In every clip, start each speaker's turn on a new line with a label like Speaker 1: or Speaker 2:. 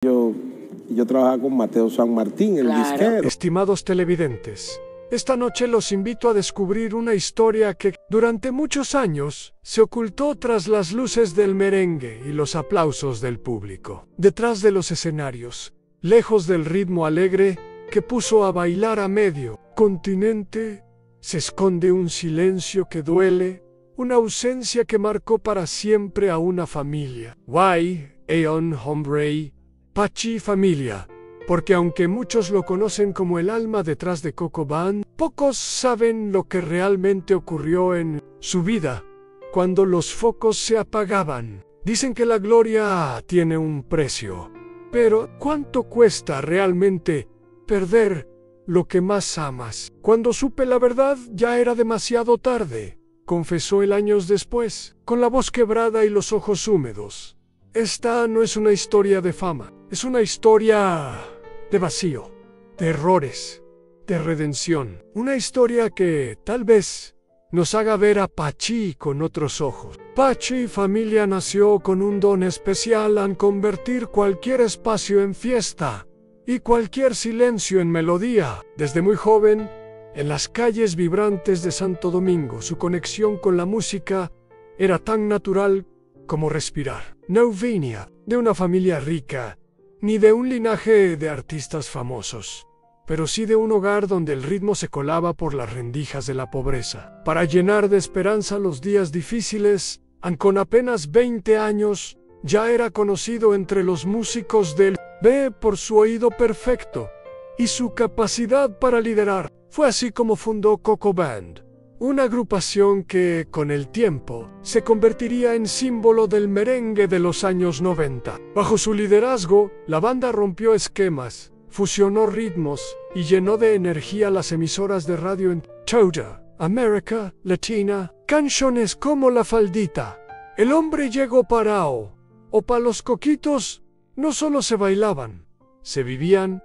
Speaker 1: Yo, yo trabajaba con Mateo San Martín, el disquero.
Speaker 2: Estimados televidentes, esta noche los invito a descubrir una historia que durante muchos años se ocultó tras las luces del merengue y los aplausos del público. Detrás de los escenarios, lejos del ritmo alegre que puso a bailar a medio continente, se esconde un silencio que duele, una ausencia que marcó para siempre a una familia. Why, Aeon Hombre, Pachi Familia, porque aunque muchos lo conocen como el alma detrás de Coco Band, pocos saben lo que realmente ocurrió en su vida cuando los focos se apagaban. Dicen que la gloria tiene un precio, pero ¿cuánto cuesta realmente perder lo que más amas? Cuando supe la verdad ya era demasiado tarde, confesó él años después, con la voz quebrada y los ojos húmedos. Esta no es una historia de fama, es una historia de vacío, de errores, de redención. Una historia que tal vez nos haga ver a Pachi con otros ojos. Pachi Familia nació con un don especial al convertir cualquier espacio en fiesta y cualquier silencio en melodía. Desde muy joven, en las calles vibrantes de Santo Domingo, su conexión con la música era tan natural como respirar. No venía de una familia rica, ni de un linaje de artistas famosos, pero sí de un hogar donde el ritmo se colaba por las rendijas de la pobreza. Para llenar de esperanza los días difíciles, con apenas 20 años, ya era conocido entre los músicos del B por su oído perfecto y su capacidad para liderar. Fue así como fundó Coco Band, una agrupación que, con el tiempo, se convertiría en símbolo del merengue de los años 90. Bajo su liderazgo, la banda rompió esquemas, fusionó ritmos y llenó de energía las emisoras de radio en toda América Latina. Canciones como La Faldita, El hombre llegó parao o Pa' los coquitos no solo se bailaban, se vivían.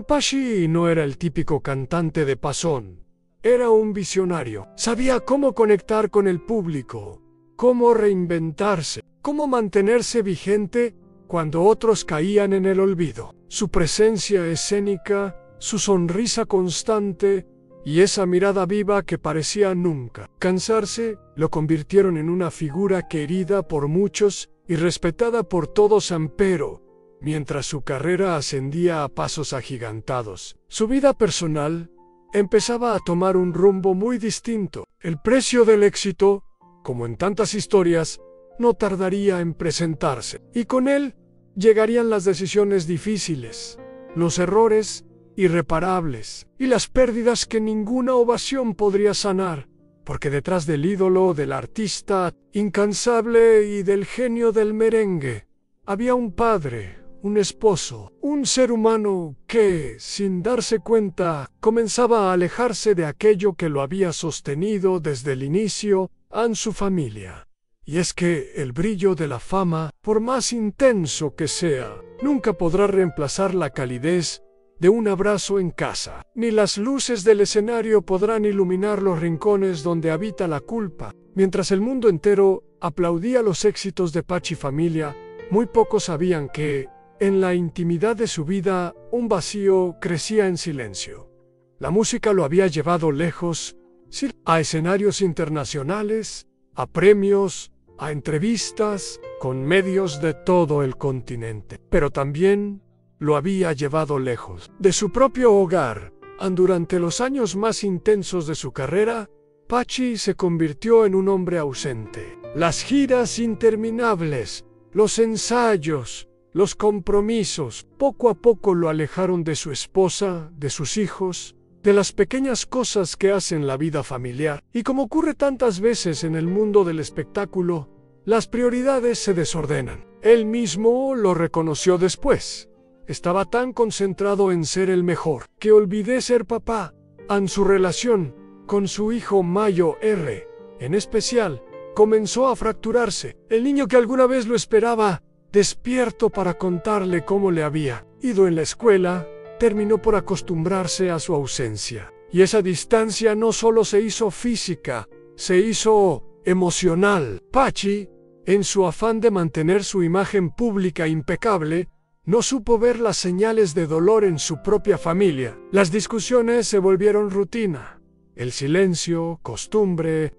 Speaker 2: Pachi no era el típico cantante de pasón. Era un visionario. Sabía cómo conectar con el público, cómo reinventarse, cómo mantenerse vigente cuando otros caían en el olvido. Su presencia escénica, su sonrisa constante y esa mirada viva que parecía nunca cansarse, lo convirtieron en una figura querida por muchos y respetada por todos. Pero, mientras su carrera ascendía a pasos agigantados, su vida personal empezaba a tomar un rumbo muy distinto. El precio del éxito, como en tantas historias, no tardaría en presentarse. Y con él llegarían las decisiones difíciles, los errores irreparables y las pérdidas que ninguna ovación podría sanar. Porque detrás del ídolo, del artista incansable y del genio del merengue, había un padre, un esposo, un ser humano que, sin darse cuenta, comenzaba a alejarse de aquello que lo había sostenido desde el inicio en su familia. Y es que el brillo de la fama, por más intenso que sea, nunca podrá reemplazar la calidez de un abrazo en casa. Ni las luces del escenario podrán iluminar los rincones donde habita la culpa. Mientras el mundo entero aplaudía los éxitos de Pachi Familia, muy pocos sabían que, en la intimidad de su vida, un vacío crecía en silencio. La música lo había llevado lejos, sí, a escenarios internacionales, a premios, a entrevistas, con medios de todo el continente. Pero también lo había llevado lejos de su propio hogar. Durante los años más intensos de su carrera, Pachi se convirtió en un hombre ausente. Las giras interminables, los ensayos, los compromisos, poco a poco lo alejaron de su esposa, de sus hijos, de las pequeñas cosas que hacen la vida familiar. Y como ocurre tantas veces en el mundo del espectáculo, las prioridades se desordenan. Él mismo lo reconoció después. Estaba tan concentrado en ser el mejor, que olvidé ser papá. En su relación con su hijo Mayo R., en especial, comenzó a fracturarse. El niño que alguna vez lo esperaba, despierto para contarle cómo le había ido en la escuela, terminó por acostumbrarse a su ausencia. Y esa distancia no solo se hizo física, se hizo emocional. Pachi, en su afán de mantener su imagen pública impecable, No supo ver las señales de dolor en su propia familia. Las discusiones se volvieron rutina. El silencio, costumbre,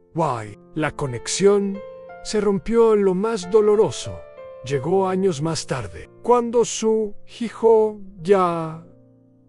Speaker 2: la conexión se rompió en lo más doloroso. Llegó años más tarde, cuando su hijo, ya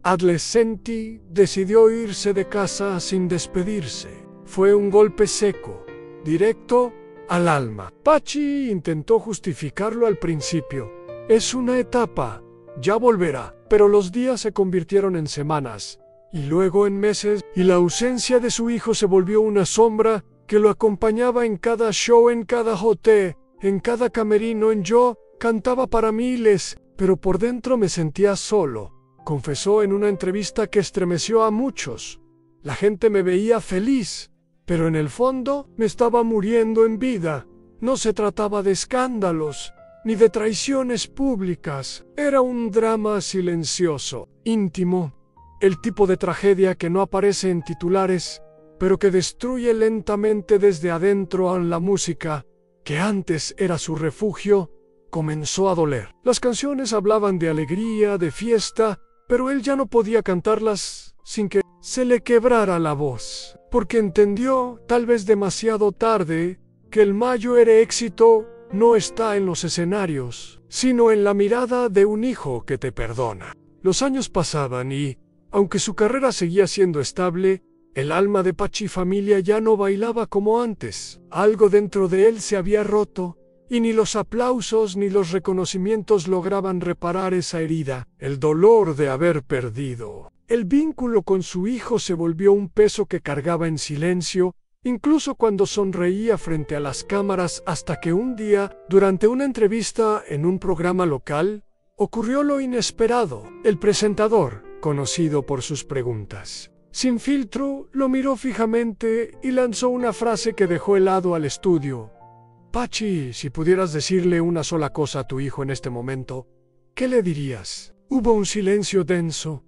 Speaker 2: adolescente, decidió irse de casa sin despedirse. Fue un golpe seco, directo al alma. Pachi intentó justificarlo al principio. Es una etapa, ya volverá. Pero los días se convirtieron en semanas, y luego en meses, y la ausencia de su hijo se volvió una sombra que lo acompañaba en cada show, en cada hotel, en cada camerino. Yo cantaba para miles, pero por dentro me sentía solo, confesó en una entrevista que estremeció a muchos. La gente me veía feliz, pero en el fondo me estaba muriendo en vida. No se trataba de escándalos, ni de traiciones públicas. Era un drama silencioso, íntimo, el tipo de tragedia que no aparece en titulares, pero que destruye lentamente desde adentro. En la música, que antes era su refugio, comenzó a doler. Las canciones hablaban de alegría, de fiesta, pero él ya no podía cantarlas sin que se le quebrara la voz, porque entendió, tal vez demasiado tarde, que el mayor éxito no está en los escenarios, sino en la mirada de un hijo que te perdona. Los años pasaban y, aunque su carrera seguía siendo estable, el alma de Pachi Familia ya no bailaba como antes. Algo dentro de él se había roto, y ni los aplausos ni los reconocimientos lograban reparar esa herida. El dolor de haber perdido el vínculo con su hijo se volvió un peso que cargaba en silencio, incluso cuando sonreía frente a las cámaras, hasta que un día, durante una entrevista en un programa local, ocurrió lo inesperado. El presentador, conocido por sus preguntas sin filtro, lo miró fijamente y lanzó una frase que dejó helado al estudio. Pachi, si pudieras decirle una sola cosa a tu hijo en este momento, ¿qué le dirías? Hubo un silencio denso.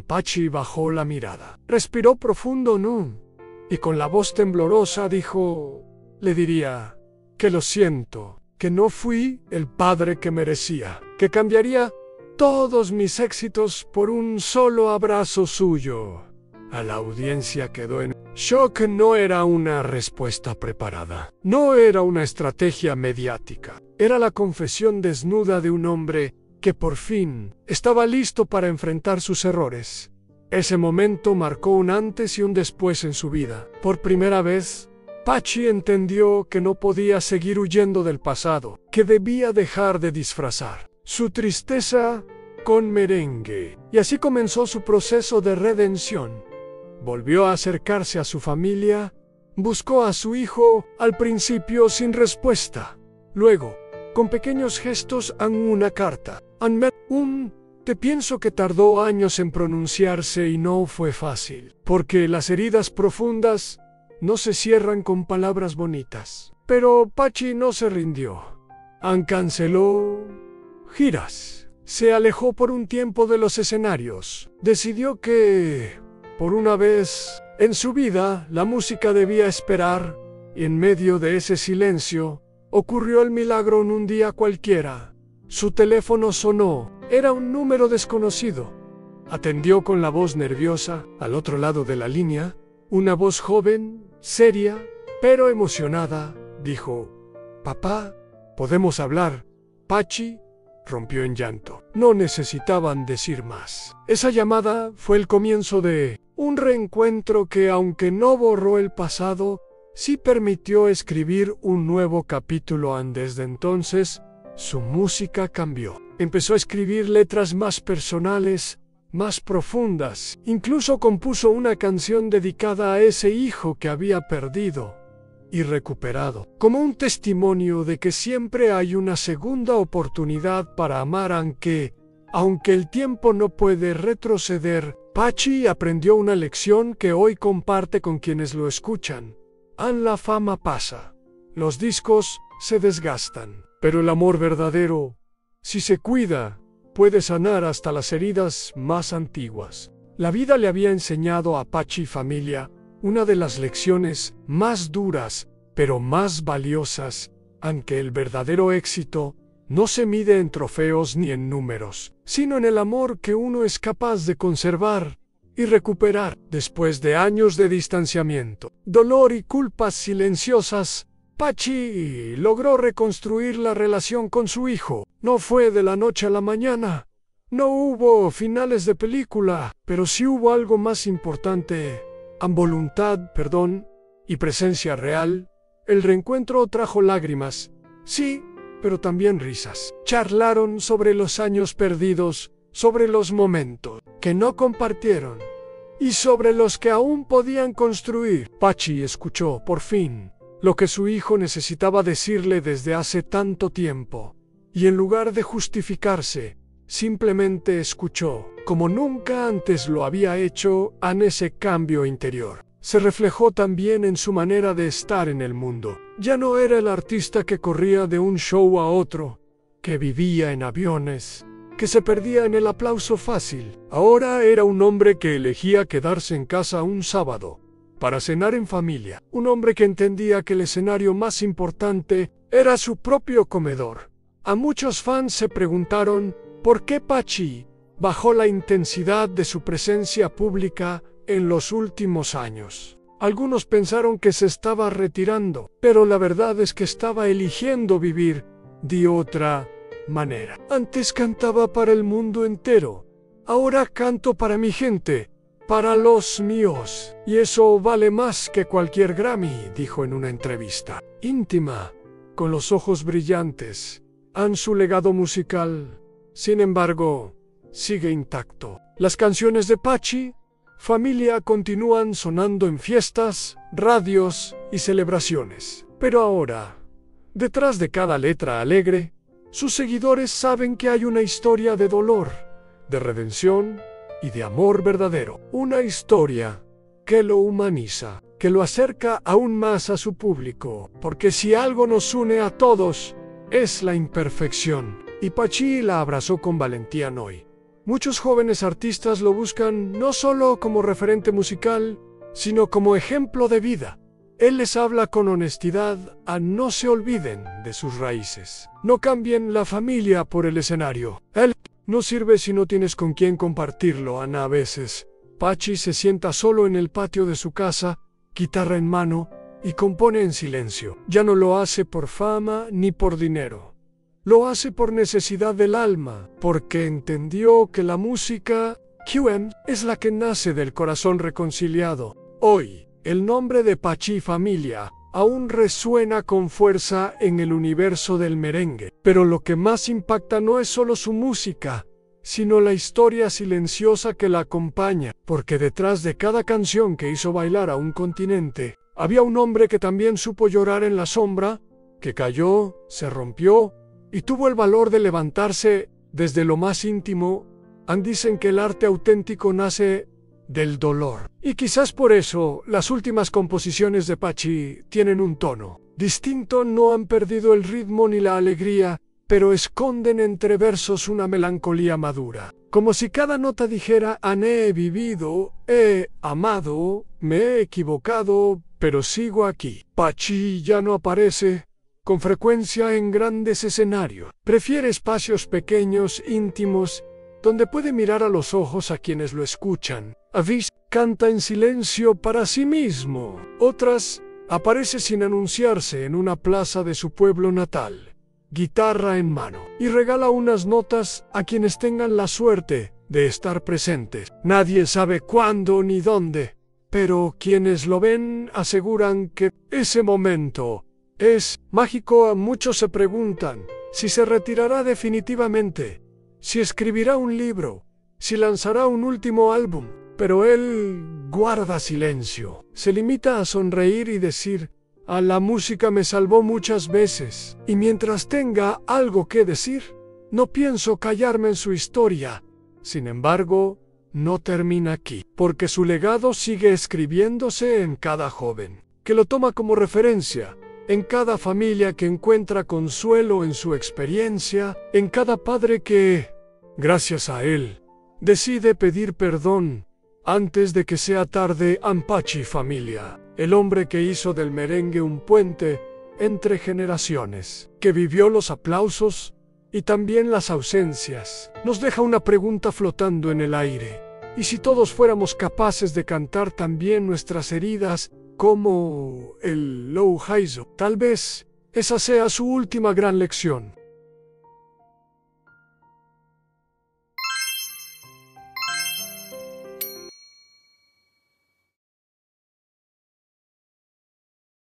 Speaker 2: Pachi bajó la mirada. Respiró profundo, y con la voz temblorosa dijo: le diría que lo siento, que no fui el padre que merecía, que cambiaría todos mis éxitos por un solo abrazo suyo. A la audiencia quedó en shock. No era una respuesta preparada, no era una estrategia mediática, era la confesión desnuda de un hombre que por fin estaba listo para enfrentar sus errores. Ese momento marcó un antes y un después en su vida. Por primera vez, Pachi entendió que no podía seguir huyendo del pasado, que debía dejar de disfrazar su tristeza con merengue. Y así comenzó su proceso de redención. Volvió a acercarse a su familia, buscó a su hijo, al principio sin respuesta. Luego, con pequeños gestos, una carta. Te pienso que tardó años en pronunciarse y no fue fácil, porque las heridas profundas no se cierran con palabras bonitas. Pero Pachi no se rindió. Canceló giras. Se alejó por un tiempo de los escenarios. Decidió que, por una vez en su vida, la música debía esperar, y en medio de ese silencio, ocurrió el milagro. En un día cualquiera, su teléfono sonó. Era un número desconocido. Atendió con la voz nerviosa. Al otro lado de la línea, una voz joven, seria, pero emocionada, dijo: «Papá, ¿podemos hablar?» Pachi rompió en llanto. No necesitaban decir más. Esa llamada fue el comienzo de un reencuentro que, aunque no borró el pasado, sí permitió escribir un nuevo capítulo. Desde entonces, su música cambió. Empezó a escribir letras más personales, más profundas. Incluso compuso una canción dedicada a ese hijo que había perdido y recuperado, como un testimonio de que siempre hay una segunda oportunidad para amar, aunque el tiempo no puede retroceder. Pachi aprendió una lección que hoy comparte con quienes lo escuchan. La fama pasa, los discos se desgastan, pero el amor verdadero, si se cuida, puede sanar hasta las heridas más antiguas. La vida le había enseñado a Pachi Familia una de las lecciones más duras, pero más valiosas, aunque el verdadero éxito no se mide en trofeos ni en números, sino en el amor que uno es capaz de conservar y recuperar después de años de distanciamiento, dolor y culpas silenciosas. Pachi logró reconstruir la relación con su hijo. No fue de la noche a la mañana. No hubo finales de película, pero sí hubo algo más importante. Voluntad, perdón y presencia real. El reencuentro trajo lágrimas, sí, pero también risas. Charlaron sobre los años perdidos, sobre los momentos que no compartieron y sobre los que aún podían construir. Pachi escuchó, por fin, lo que su hijo necesitaba decirle desde hace tanto tiempo, y en lugar de justificarse, simplemente escuchó, como nunca antes lo había hecho. En ese cambio interior se reflejó también en su manera de estar en el mundo. Ya no era el artista que corría de un show a otro, que vivía en aviones, que se perdía en el aplauso fácil. Ahora era un hombre que elegía quedarse en casa un sábado para cenar en familia. Un hombre que entendía que el escenario más importante era su propio comedor. A muchos fans se preguntaron por qué Pachi bajó la intensidad de su presencia pública en los últimos años. Algunos pensaron que se estaba retirando, pero la verdad es que estaba eligiendo vivir de otra manera. Antes cantaba para el mundo entero. Ahora canto para mi gente, para los míos. Y eso vale más que cualquier Grammy, dijo en una entrevista íntima, con los ojos brillantes. Su legado musical, sin embargo, sigue intacto. Las canciones de Pachi Familia continúan sonando en fiestas, radios y celebraciones. Pero ahora, detrás de cada letra alegre, sus seguidores saben que hay una historia de dolor, de redención y de amor verdadero. Una historia que lo humaniza, que lo acerca aún más a su público. Porque si algo nos une a todos, es la imperfección. Y Pachi la abrazó con valentía hoy. Muchos jóvenes artistas lo buscan no solo como referente musical, sino como ejemplo de vida. Él les habla con honestidad a no se olviden de sus raíces. No cambien la familia por el escenario. Él no sirve si no tienes con quién compartirlo. A veces, Pachi se sienta solo en el patio de su casa, guitarra en mano, y compone en silencio. Ya no lo hace por fama ni por dinero. Lo hace por necesidad del alma, porque entendió que la música QM es la que nace del corazón reconciliado. Hoy, el nombre de Pachi Familia aún resuena con fuerza en el universo del merengue. Pero lo que más impacta no es solo su música, sino la historia silenciosa que la acompaña, porque detrás de cada canción que hizo bailar a un continente, había un hombre que también supo llorar en la sombra, que cayó, se rompió, y tuvo el valor de levantarse desde lo más íntimo. Dicen que el arte auténtico nace del dolor. Y quizás por eso las últimas composiciones de Pachi tienen un tono distinto. No han perdido el ritmo ni la alegría, pero esconden entre versos una melancolía madura. Como si cada nota dijera: he vivido, he amado, me he equivocado, pero sigo aquí. Pachi ya no aparece con frecuencia en grandes escenarios. Prefiere espacios pequeños, íntimos, donde puede mirar a los ojos a quienes lo escuchan. A veces canta en silencio para sí mismo. Otras aparece sin anunciarse en una plaza de su pueblo natal, guitarra en mano, y regala unas notas a quienes tengan la suerte de estar presentes. Nadie sabe cuándo ni dónde, pero quienes lo ven aseguran que ese momento es mágico. Muchos se preguntan si se retirará definitivamente, si escribirá un libro, si lanzará un último álbum. Pero él guarda silencio. Se limita a sonreír y decir: la música me salvó muchas veces. Y mientras tenga algo que decir, no pienso callarme en su historia. Sin embargo, no termina aquí, porque su legado sigue escribiéndose en cada joven que lo toma como referencia, en cada familia que encuentra consuelo en su experiencia, en cada padre que, gracias a él, decide pedir perdón antes de que sea tarde. Pachi Familia, el hombre que hizo del merengue un puente entre generaciones, que vivió los aplausos, Y también las ausencias. Nos deja una pregunta flotando en el aire. ¿Y si todos fuéramos capaces de cantar también nuestras heridas como el Louhaizo? Tal vez esa sea su última gran lección.